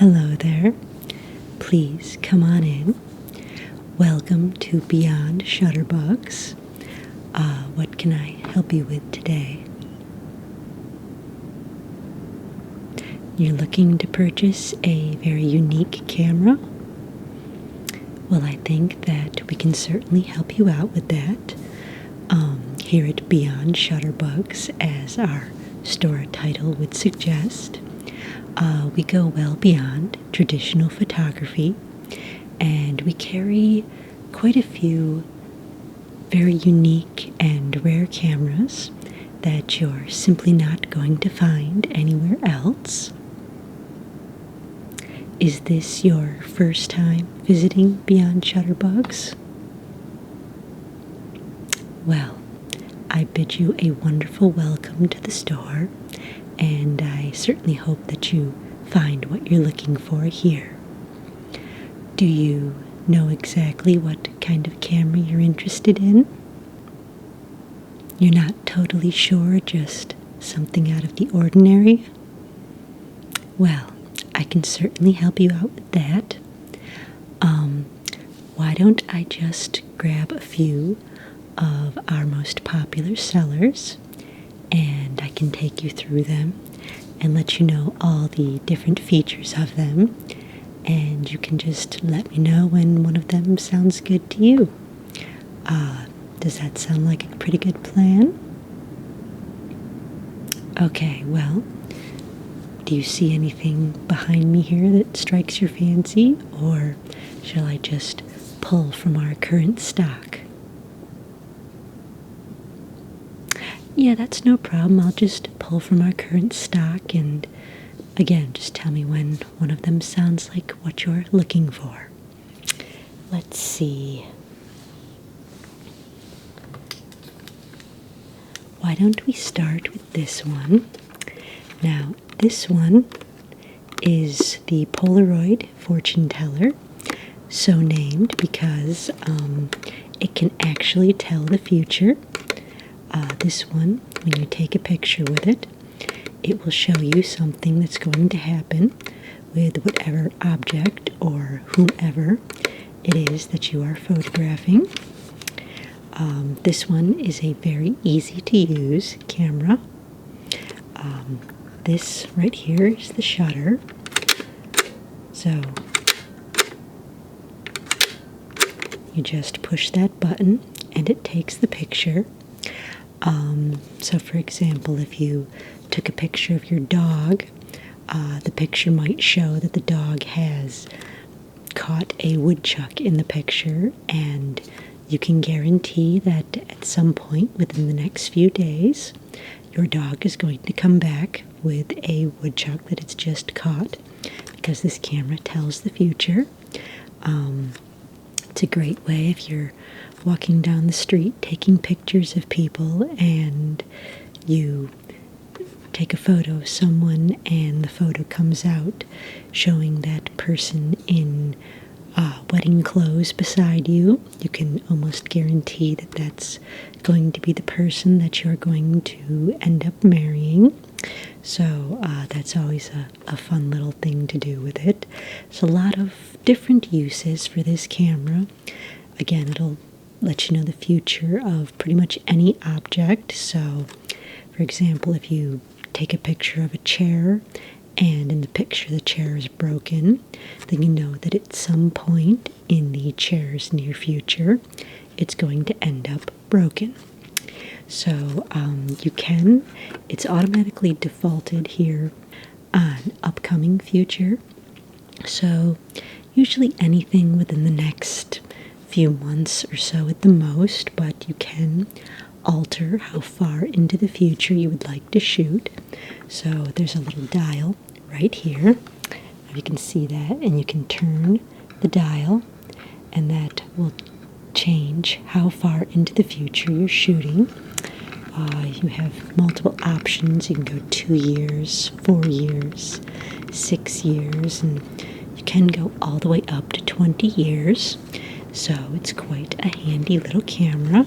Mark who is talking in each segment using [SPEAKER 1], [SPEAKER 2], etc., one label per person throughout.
[SPEAKER 1] Hello there. Please come on in. Welcome to Beyond Shutterbugs. What can I help you with today? You're looking to purchase a very unique camera? Well, I think that we can certainly help you out with that. Here at Beyond Shutterbugs, as our store title would suggest, we go well beyond traditional photography, and we carry quite a few very unique and rare cameras that you're simply not going to find anywhere else. Is this your first time visiting Beyond Shutterbugs? Well, I bid you a wonderful welcome to the store, and I certainly hope that you find what you're looking for here. Do you know exactly what kind of camera you're interested in? You're not totally sure, just something out of the ordinary? Well, I can certainly help you out with that. Why don't I just grab a few of our most popular sellers, and I can take you through them and let you know all the different features of them, and you can just let me know when one of them sounds good to you. Does that sound like a pretty good plan? Okay, well, do you see anything behind me here that strikes your fancy, or shall I just pull from our current stock? Yeah, that's no problem. I'll just pull from our current stock, and again, just tell me when one of them sounds like what you're looking for. Let's see. Why don't we start with this one? Now, this one is the Polaroid fortune teller, so named because it can actually tell the future. This one, when you take a picture with it, it will show you something that's going to happen with whatever object or whomever it is that you are photographing. This one is a very easy to use camera. This right here is the shutter. So you just push that button and it takes the picture. So for example, if you took a picture of your dog, the picture might show that the dog has caught a woodchuck in the picture, and you can guarantee that at some point within the next few days, your dog is going to come back with a woodchuck that it's just caught, because this camera tells the future. It's a great way if you're walking down the street taking pictures of people and you take a photo of someone and the photo comes out showing that person in wedding clothes beside you. You can almost guarantee that that's going to be the person that you're going to end up marrying. So that's always a fun little thing to do with it. There's a lot of different uses for this camera. Again, it'll let you know the future of pretty much any object. So, for example, if you take a picture of a chair and in the picture the chair is broken, then you know that at some point in the chair's near future, it's going to end up broken. So it's automatically defaulted here on upcoming future. So usually anything within the next few months or so at the most, but you can alter how far into the future you would like to shoot. So there's a little dial right here. You can see that, and you can turn the dial, and that will change how far into the future you're shooting. You have multiple options. You can go 2 years, 4 years, 6 years, and you can go all the way up to 20 years. So it's quite a handy little camera.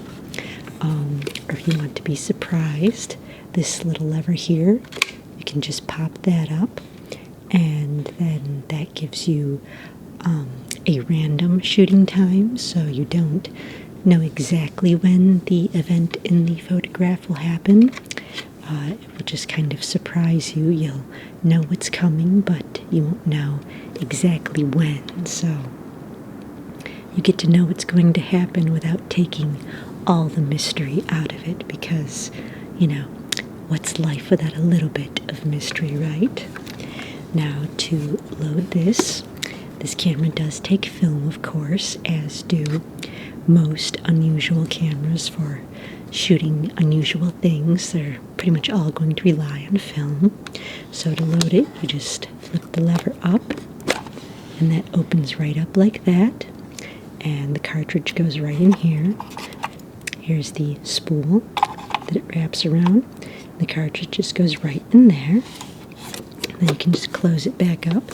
[SPEAKER 1] Or if you want to be surprised, this little lever here, you can just pop that up and then that gives you a random shooting time, so you don't know exactly when the event in the photograph will happen. It will just kind of surprise you. You'll know what's coming, but you won't know exactly when. So you get to know what's going to happen without taking all the mystery out of it, because, what's life without a little bit of mystery, right? Now, to load this camera does take film, of course, as do most unusual cameras for shooting unusual things. They're pretty much all going to rely on film. So to load it, you just flip the lever up, and that opens right up like that. And the cartridge goes right in here. Here's the spool that it wraps around. The cartridge just goes right in there. And then you can just close it back up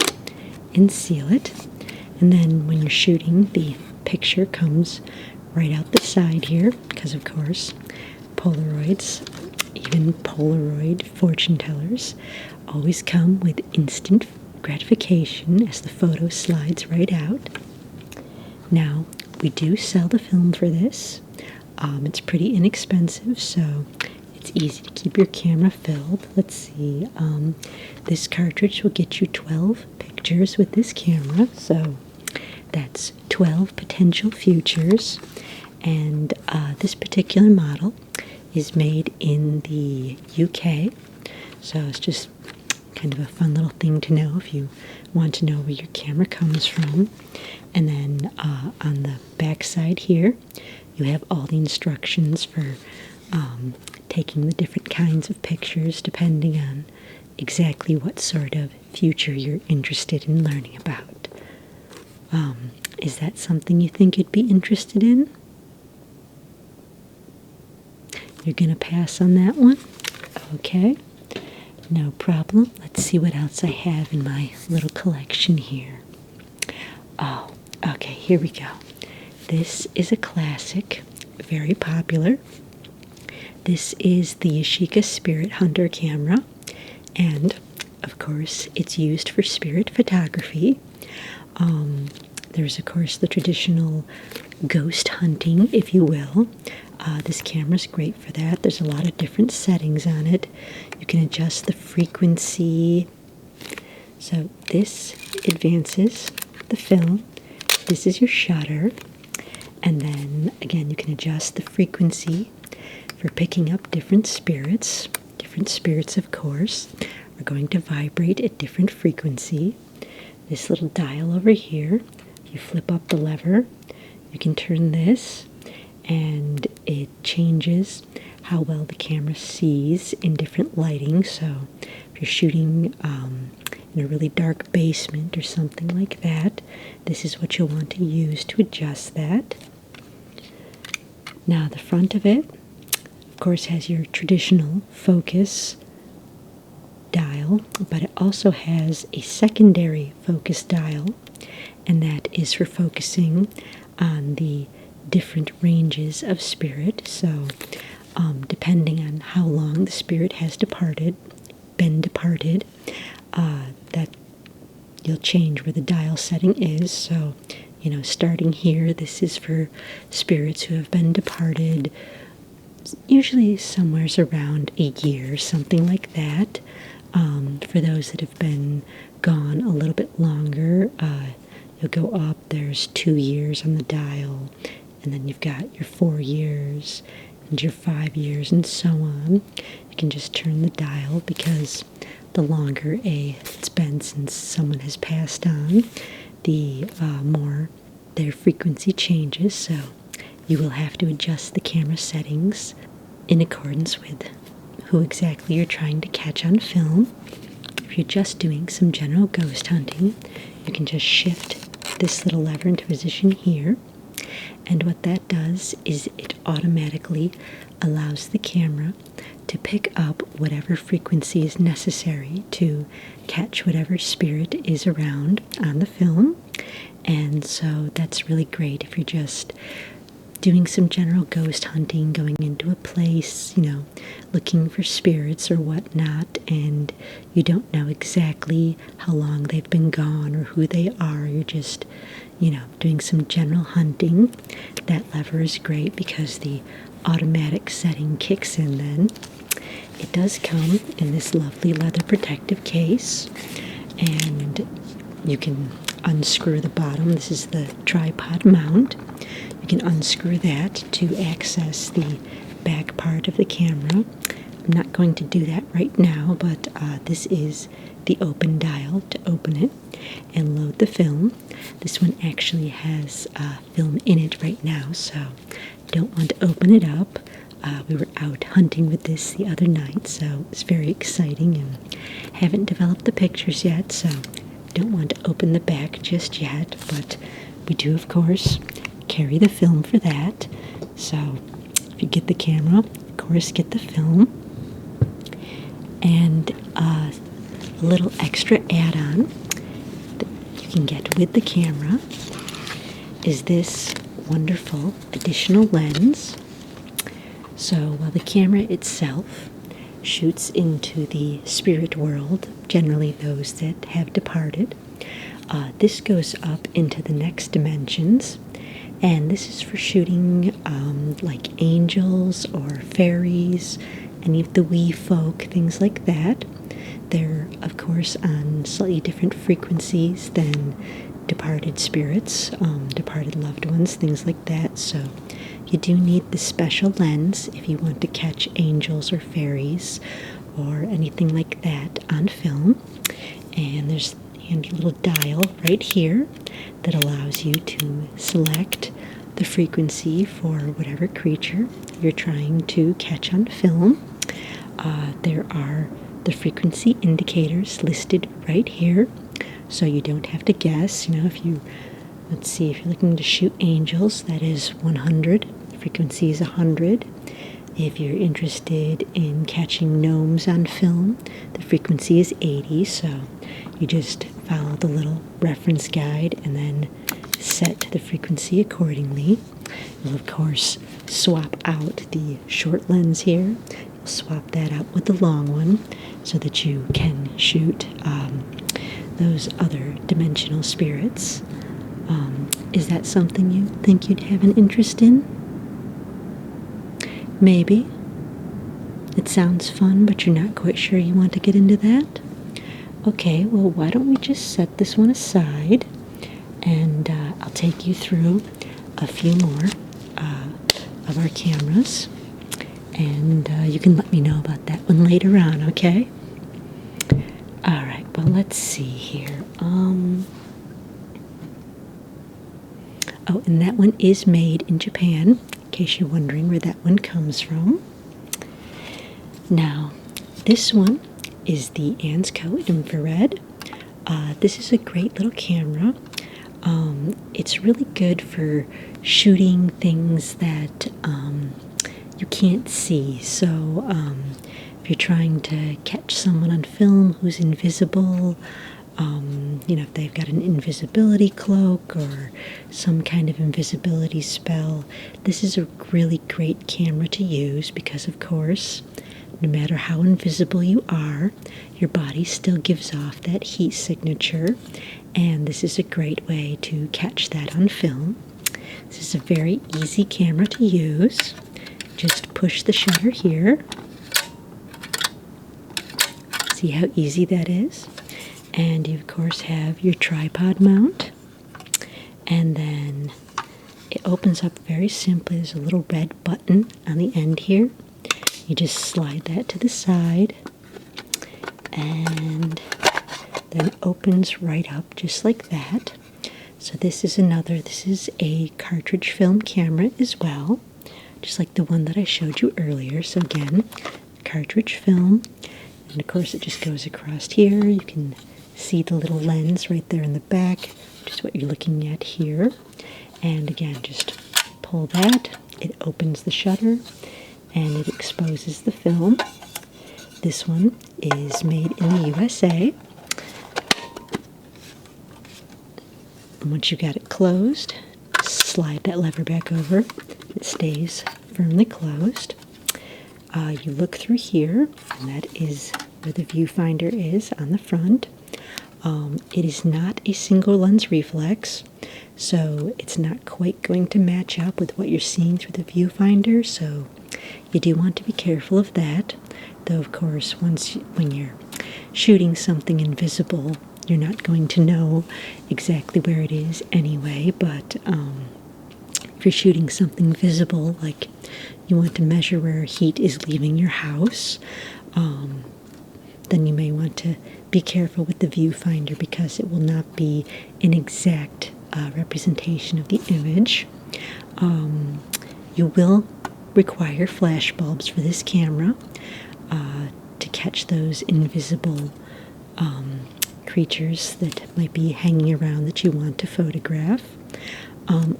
[SPEAKER 1] and seal it. And then when you're shooting, the picture comes right out the side here, because of course Polaroids, even Polaroid fortune tellers, always come with instant gratification as the photo slides right out. Now, we do sell the film for this. It's pretty inexpensive, so it's easy to keep your camera filled. Let's see, this cartridge will get you 12 pictures with this camera, so that's 12 potential futures. And this particular model is made in the UK, so it's just kind of a fun little thing to know if you want to know where your camera comes from. And then on the back side here, you have all the instructions for taking the different kinds of pictures depending on exactly what sort of future you're interested in learning about. Is that something you think you'd be interested in? You're going to pass on that one? Okay, no problem. Let's see what else I have in my little collection here. Oh, okay, here we go. This is a classic, very popular. This is the Yashica Spirit Hunter camera, and of course it's used for spirit photography. There's of course the traditional ghost hunting, if you will. This camera's great for that. There's a lot of different settings on it. You can adjust the frequency. So this advances the film. This is your shutter. And then again, you can adjust the frequency for picking up different spirits. Different spirits, of course, are going to vibrate at different frequency. This little dial over here, if you flip up the lever, you can turn this, and it changes how well the camera sees in different lighting. So if you're shooting in a really dark basement or something like that, this is what you'll want to use to adjust that. Now the front of it, of course, has your traditional focus dial, but it also has a secondary focus dial, and that is for focusing on the different ranges of spirit. So depending on how long the spirit has been departed, that you'll change where the dial setting is. So starting here, this is for spirits who have been departed usually somewhere around a year, something like that. For those that have been gone a little bit longer, you'll go up. There's 2 years on the dial, and then you've got your 4 years and your 5 years and so on. You can just turn the dial, because the longer it's been since someone has passed on, the more their frequency changes. So you will have to adjust the camera settings in accordance with who exactly you're trying to catch on film. If you're just doing some general ghost hunting, you can just shift this little lever into position here, and what that does is it automatically allows the camera to pick up whatever frequency is necessary to catch whatever spirit is around on the film. And so that's really great if you're just doing some general ghost hunting, going into a place, looking for spirits or whatnot, and you don't know exactly how long they've been gone or who they are. You're just, doing some general hunting. That lever is great because the automatic setting kicks in then. It does come in this lovely leather protective case, and you can unscrew the bottom. This is the tripod mount. You can unscrew that to access the back part of the camera. I'm not going to do that right now, but this is the open dial to open it and load the film. This one actually has film in it right now, so don't want to open it up. We were out hunting with this the other night, so it's very exciting, and haven't developed the pictures yet, so don't want to open the back just yet, but we do, of course, carry the film for that. So if you get the camera, of course, get the film. And a little extra add-on that you can get with the camera is this wonderful additional lens. So while the camera itself shoots into the spirit world, generally those that have departed, this goes up into the next dimensions, and this is for shooting like angels or fairies, any of the wee folk, things like that. They're, of course, on slightly different frequencies than departed spirits, departed loved ones, things like that. So you do need the special lens if you want to catch angels or fairies or anything like that on film. And there's a handy little dial right here that allows you to select the frequency for whatever creature you're trying to catch on film. There are the frequency indicators listed right here, so you don't have to guess. If you're looking to shoot angels, that is 100. Frequency is 100. If you're interested in catching gnomes on film, the frequency is 80. So you just follow the little reference guide and then set the frequency accordingly. You'll, of course, swap out the short lens here. You'll swap that out with the long one so that you can shoot those other dimensional spirits. Is that something you think you'd have an interest in? Maybe. It sounds fun, but you're not quite sure you want to get into that? Okay, well, why don't we just set this one aside, and I'll take you through a few more of our cameras, and you can let me know about that one later on, okay? All right, well, let's see here. Oh, and that one is made in Japan, in case you're wondering where that one comes from. Now, this one is the Ansco Infrared. This is a great little camera. It's really good for shooting things that you can't see. So if you're trying to catch someone on film who's invisible, if they've got an invisibility cloak or some kind of invisibility spell, this is a really great camera to use because, of course, no matter how invisible you are, your body still gives off that heat signature, and this is a great way to catch that on film. This is a very easy camera to use. Just push the shutter here. See how easy that is? And you, of course, have your tripod mount. And then it opens up very simply. There's a little red button on the end here. You just slide that to the side, and then it opens right up just like that. So this is a cartridge film camera as well, just like the one that I showed you earlier. So again, cartridge film, and of course it just goes across here. You can see the little lens right there in the back, which is what you're looking at here. And again, just pull that, it opens the shutter, and it exposes the film. This one is made in the USA. And once you got it closed, slide that lever back over. It stays firmly closed. You look through here, and that is where the viewfinder is on the front. It is not a single lens reflex, so it's not quite going to match up with what you're seeing through the viewfinder, so you do want to be careful of that. Though, of course, when you're shooting something invisible, you're not going to know exactly where it is anyway, but if you're shooting something visible, like you want to measure where heat is leaving your house, then you may want to be careful with the viewfinder because it will not be an exact representation of the image. You will require flash bulbs for this camera to catch those invisible creatures that might be hanging around that you want to photograph.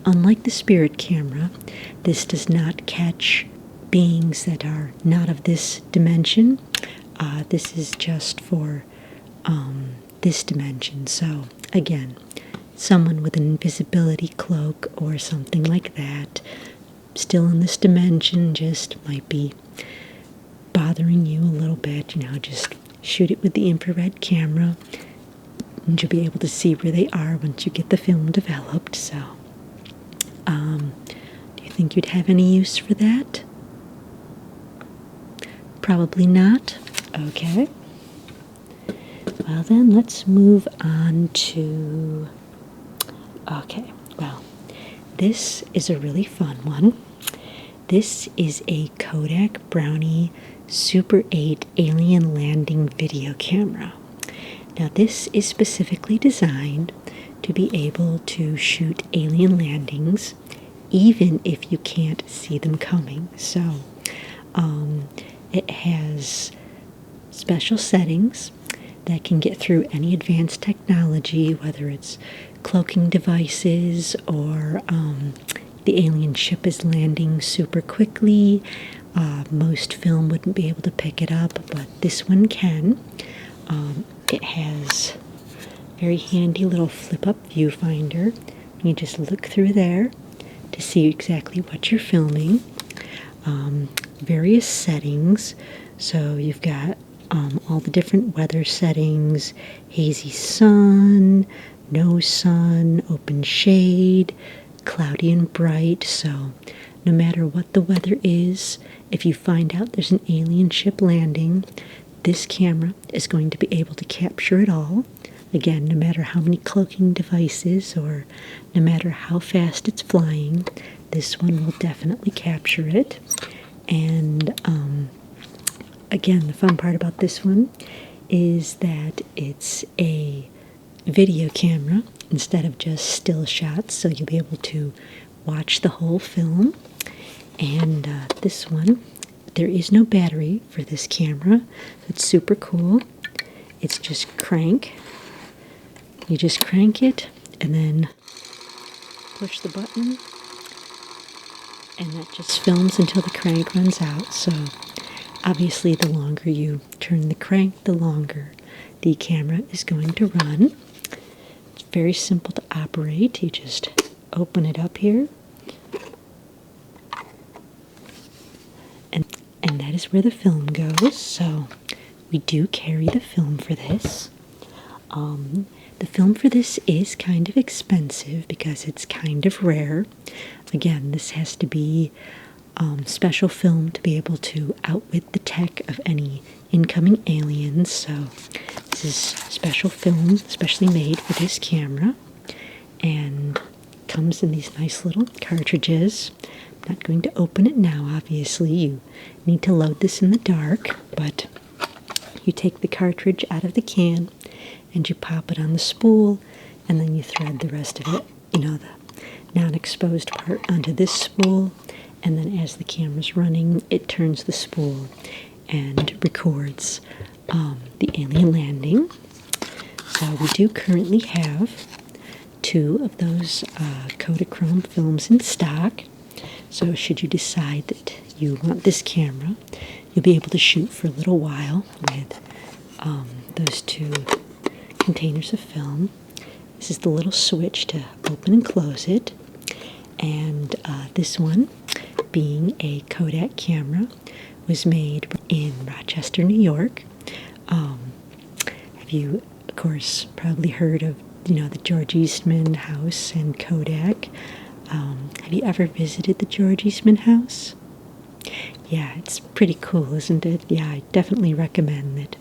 [SPEAKER 1] Unlike the spirit camera, this does not catch beings that are not of this dimension. This is just for this dimension. So again, someone with an invisibility cloak or something like that, still in this dimension, just might be bothering you a little bit. Just shoot it with the infrared camera, and you'll be able to see where they are once you get the film developed. So, do you think you'd have any use for that? Probably not. Okay. Well then, let's move on to... Okay, well, this is a really fun one. This is a Kodak Brownie Super 8 alien landing video camera. Now this is specifically designed to be able to shoot alien landings even if you can't see them coming. So it has special settings that can get through any advanced technology, whether it's cloaking devices or the alien ship is landing super quickly. Most film wouldn't be able to pick it up, but this one can. It has a very handy little flip-up viewfinder. You just look through there to see exactly what you're filming. Various settings. So you've got all the different weather settings: hazy sun, no sun, open shade, cloudy and bright. So no matter what the weather is, if you find out there's an alien ship landing, this camera is going to be able to capture it all. Again, no matter how many cloaking devices or no matter how fast it's flying, this one will definitely capture it. And again, the fun part about this one is that it's a video camera instead of just still shots, so you'll be able to watch the whole film. And this one, there is no battery for this camera. It's super cool. It's just crank. You just crank it and then push the button, and that just films until the crank runs out. So obviously the longer you turn the crank, the longer the camera is going to run. It's very simple to operate. You just open it up here, and that is where the film goes. So we do carry the film for this. The film for this is kind of expensive because it's kind of rare. Again, this has to be special film to be able to outwit the tech of any incoming aliens. So this is special film, especially made for this camera, and comes in these nice little cartridges. I'm not going to open it now, obviously. You need to load this in the dark, but you take the cartridge out of the can and you pop it on the spool, and then you thread the rest of it, the non-exposed part, onto this spool, and then as the camera's running, it turns the spool and records the alien landing. So we do currently have 2 of those Kodachrome films in stock. So should you decide that you want this camera, you'll be able to shoot for a little while with those 2 containers of film. This is the little switch to open and close it. And this one, being a Kodak camera, was made in Rochester, New York. Have you, of course, probably heard of, the George Eastman house and Kodak? Have you ever visited the George Eastman house? Yeah, it's pretty cool, isn't it? Yeah, I definitely recommend that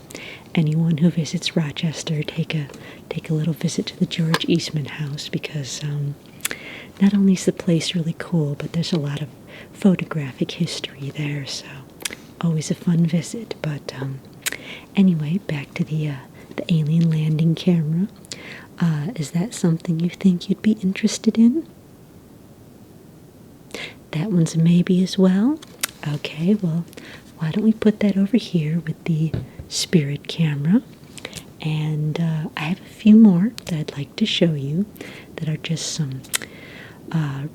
[SPEAKER 1] anyone who visits Rochester take a little visit to the George Eastman house, because not only is the place really cool, but there's a lot of photographic history there, so always a fun visit. But anyway, back to the alien landing camera. Is that something you think you'd be interested in? That one's a maybe as well? Okay, well, why don't we put that over here with the Spirit camera? And I have a few more that I'd like to show you that are just some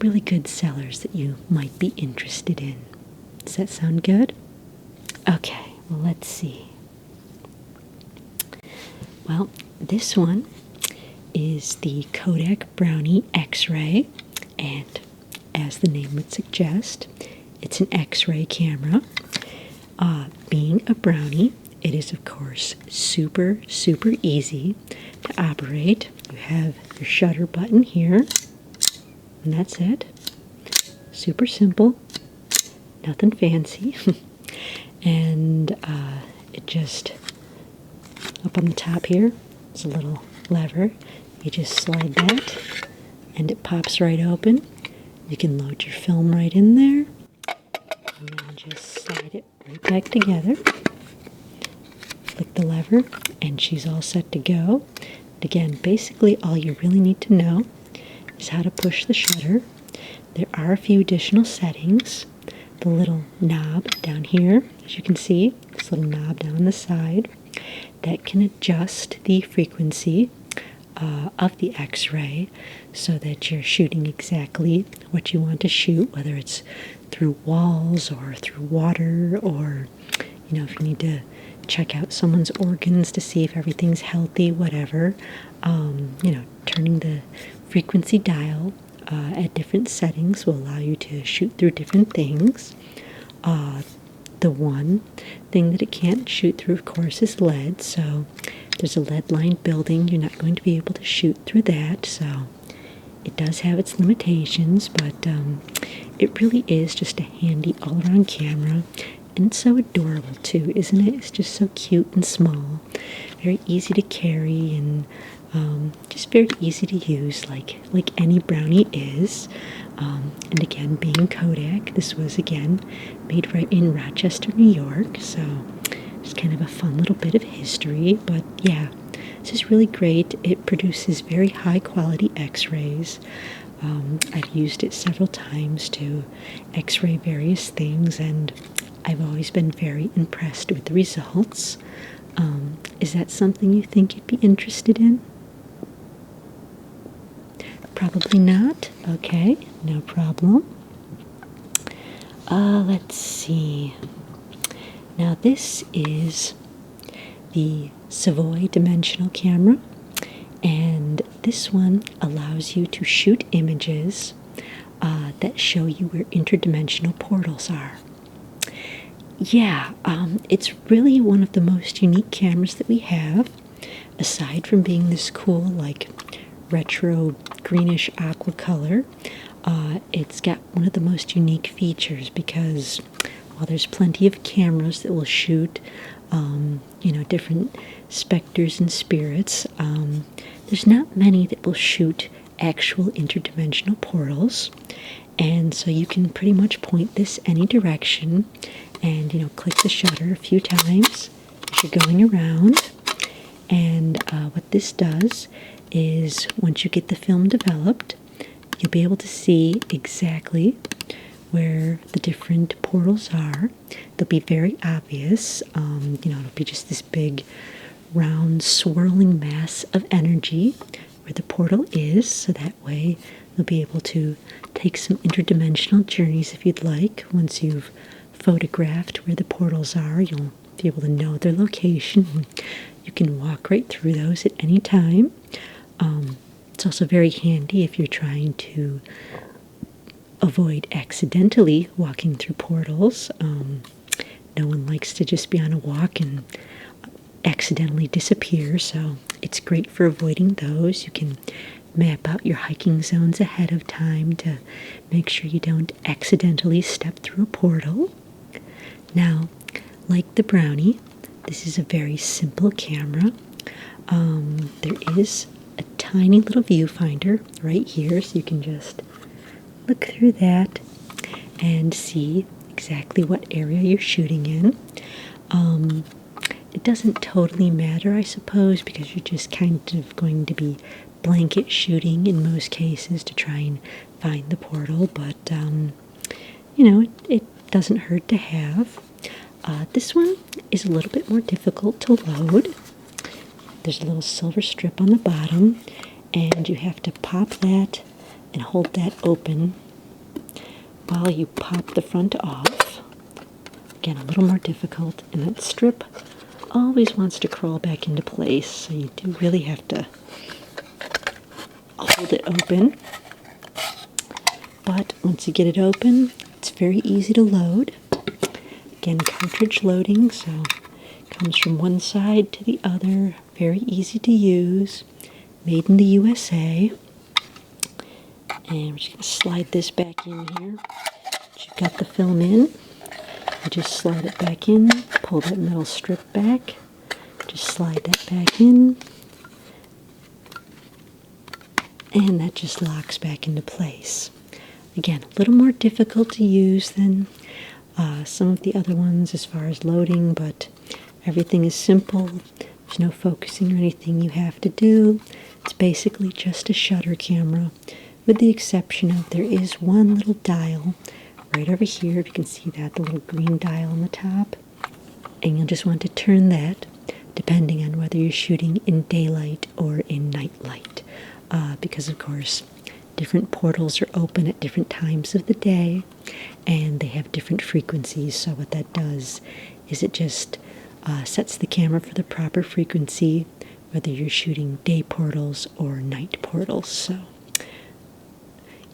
[SPEAKER 1] really good sellers that you might be interested in. Does that sound good? Okay, well, let's see. Well, this one is the Kodak Brownie X-Ray, and as the name would suggest, it's an X-ray camera. Being a Brownie, it is, of course, super, super easy to operate. You have your shutter button here, and that's it. Super simple, nothing fancy. And it just, up on the top here, is a little lever. You just slide that, and it pops right open. You can load your film right in there, and then just slide it right back together. Flick the lever, and she's all set to go. And again, basically all you really need to know is how to push the shutter. There are a few additional settings. The little knob down here, as you can see, this little knob down on the side, that can adjust the frequency of the X-ray so that you're shooting exactly what you want to shoot, whether it's through walls or through water, or if you need to check out someone's organs to see if everything's healthy, whatever. Turning the frequency dial at different settings will allow you to shoot through different things. The one thing that it can't shoot through, of course, is lead. So there's a lead-lined building. You're not going to be able to shoot through that. So it does have its limitations, but it really is just a handy all-around camera. And it's so adorable, too, isn't it? It's just so cute and small. Very easy to carry, and just very easy to use, like any Brownie is. And again, being Kodak, this was, again, made right in Rochester, New York. So it's kind of a fun little bit of history. But yeah, this is really great. It produces very high-quality X-rays. I've used it several times to X-ray various things, and I've always been very impressed with the results. Is that something you think you'd be interested in? Probably not. Okay, no problem. Let's see. Now this is the Seavoi Dimensional camera, and this one allows you to shoot images that show you where interdimensional portals are. Yeah, it's really one of the most unique cameras that we have, aside from being this cool, like, retro greenish aqua color. It's got one of the most unique features because while there's plenty of cameras that will shoot, different specters and spirits, there's not many that will shoot actual interdimensional portals. And so you can pretty much point this any direction and, click the shutter a few times as you're going around. And what this does is once you get the film developed, you'll be able to see exactly where the different portals are. They'll be very obvious. It'll be just this big, round, swirling mass of energy where the portal is, so that way you'll be able to take some interdimensional journeys if you'd like. Once you've photographed where the portals are, you'll be able to know their location. You can walk right through those at any time. It's also very handy if you're trying to avoid accidentally walking through portals. No one likes to just be on a walk and accidentally disappear, so it's great for avoiding those. You can map out your hiking zones ahead of time to make sure you don't accidentally step through a portal. Now, like the Brownie, this is a very simple camera. There is a tiny little viewfinder right here, so you can just look through that and see exactly what area you're shooting in. It doesn't totally matter, I suppose, because you're just kind of going to be blanket shooting in most cases to try and find the portal, but it doesn't hurt to have. This one is a little bit more difficult to load. There's a little silver strip on the bottom, and you have to pop that and hold that open while you pop the front off. Again, a little more difficult, and that strip always wants to crawl back into place, so you do really have to hold it open. But once you get it open, it's very easy to load. Again, cartridge loading, so it comes from one side to the other. Very easy to use. Made in the USA. And we're just going to slide this back in here. You've got the film in. You just slide it back in. Pull that metal strip back. Just slide that back in. And that just locks back into place. Again, a little more difficult to use than some of the other ones as far as loading, but everything is simple. There's no focusing or anything you have to do. It's basically just a shutter camera, with the exception of there is one little dial right over here. If you can see that, the little green dial on the top. And you'll just want to turn that depending on whether you're shooting in daylight or in night light. Because, of course, different portals are open at different times of the day, and they have different frequencies. So what that does is it just sets the camera for the proper frequency, whether you're shooting day portals or night portals. So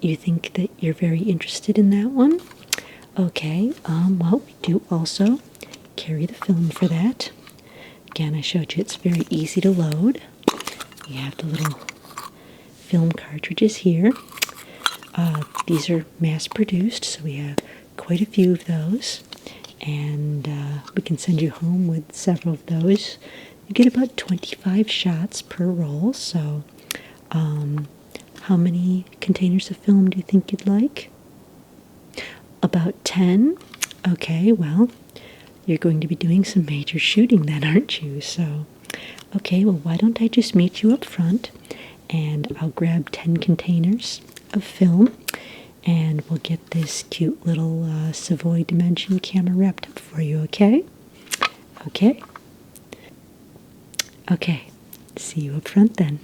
[SPEAKER 1] you think that you're very interested in that one? Okay, well, we do also carry the film for that. Again, I showed you it's very easy to load. You have the little film cartridges here. These are mass-produced, so we have quite a few of those, and we can send you home with several of those. You get about 25 shots per roll, so how many containers of film do you think you'd like? About 10? Okay, well, you're going to be doing some major shooting then, aren't you? So, okay, well, why don't I just meet you up front, and I'll grab 10 containers of film, and we'll get this cute little Seavoi Dimension camera wrapped up for you, okay? Okay. Okay, see you up front then.